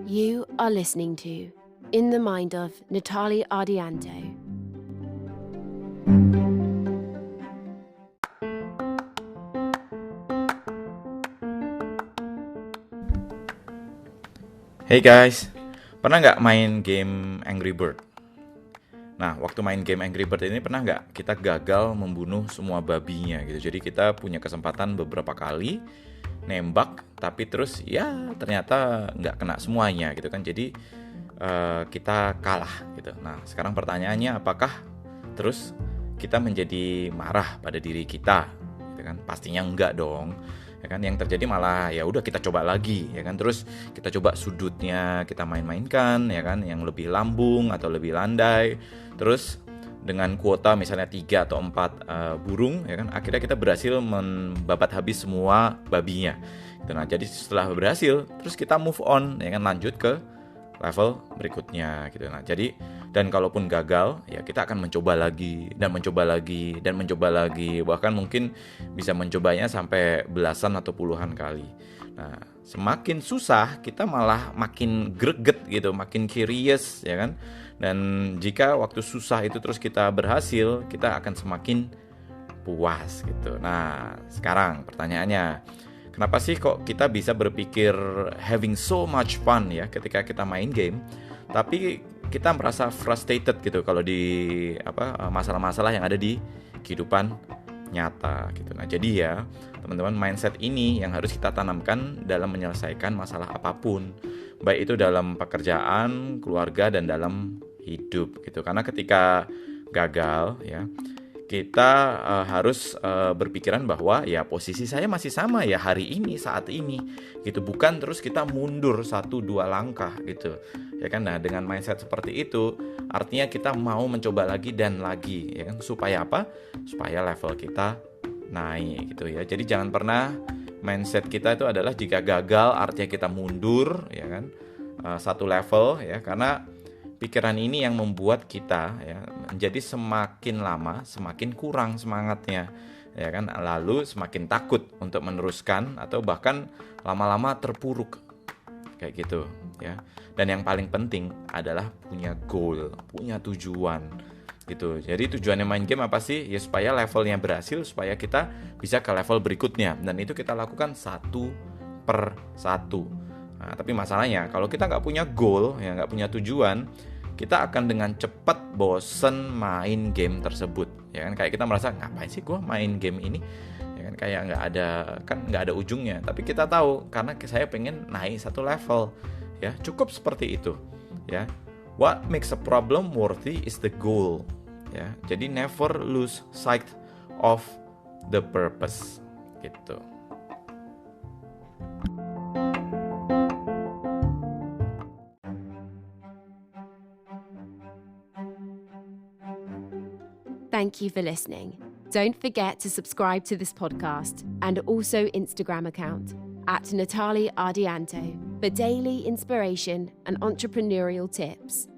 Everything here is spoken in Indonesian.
You are listening to In the Mind of Natalie Ardianto. Hey guys, pernah nggak main game Angry Bird? Nah, waktu main game Angry Bird ini pernah nggak kita gagal membunuh semua babinya gitu. Jadi kita punya kesempatan beberapa kali nembak, tapi terus ya ternyata nggak kena semuanya gitu kan. Jadi kita kalah gitu. Nah, sekarang pertanyaannya apakah terus kita menjadi marah pada diri kita? Gitu kan? Pastinya enggak dong. Ya kan, yang terjadi malah ya udah kita coba lagi ya kan, terus kita coba sudutnya kita main-mainkan ya kan, yang lebih lambung atau lebih landai, terus dengan kuota misalnya 3 atau 4 burung ya kan, akhirnya kita berhasil membabat habis semua babinya gitu. Nah, jadi setelah berhasil terus kita move on ya kan, lanjut ke level berikutnya gitu. Nah, jadi dan kalaupun gagal ya kita akan mencoba lagi dan mencoba lagi dan mencoba lagi, bahkan mungkin bisa mencobanya sampai belasan atau puluhan kali. Nah, semakin susah kita malah makin greget gitu, makin curious ya kan. Dan jika waktu susah itu terus kita berhasil, kita akan semakin puas gitu. Nah, sekarang pertanyaannya, kenapa sih kok kita bisa berpikir having so much fun ya ketika kita main game, tapi kita merasa frustrated gitu kalau di masalah-masalah yang ada di kehidupan nyata gitu. Nah, jadi ya teman-teman, mindset ini yang harus kita tanamkan dalam menyelesaikan masalah apapun, baik itu dalam pekerjaan, keluarga, dan dalam hidup gitu. Karena ketika gagal ya, kita harus berpikiran bahwa ya posisi saya masih sama ya hari ini, saat ini gitu, bukan terus kita mundur 1-2 langkah gitu ya kan. Nah, dengan mindset seperti itu artinya kita mau mencoba lagi dan lagi ya kan, supaya apa? Supaya level kita naik gitu ya. Jadi jangan pernah mindset kita itu adalah jika gagal artinya kita mundur ya kan, satu level ya, karena pikiran ini yang membuat kita ya menjadi semakin lama semakin kurang semangatnya ya kan, lalu semakin takut untuk meneruskan atau bahkan lama-lama terpuruk kayak gitu ya. Dan yang paling penting adalah punya goal, punya tujuan gitu. Jadi tujuannya main game apa sih? Ya supaya levelnya berhasil, supaya kita bisa ke level berikutnya, dan itu kita lakukan satu per satu. Nah, tapi masalahnya kalau kita nggak punya goal, ya nggak punya tujuan, kita akan dengan cepat bosen main game tersebut ya kan. Kayak kita merasa, ngapain sih gue main game ini ya kan, kayak nggak ada ujungnya. Tapi kita tahu karena saya pengen naik satu level ya, cukup seperti itu ya. What makes a problem worthy is the goal ya. Jadi never lose sight of the purpose gitu. Thank you for listening. Don't forget to subscribe to this podcast and also Instagram account @Natalie Ardianto for daily inspiration and entrepreneurial tips.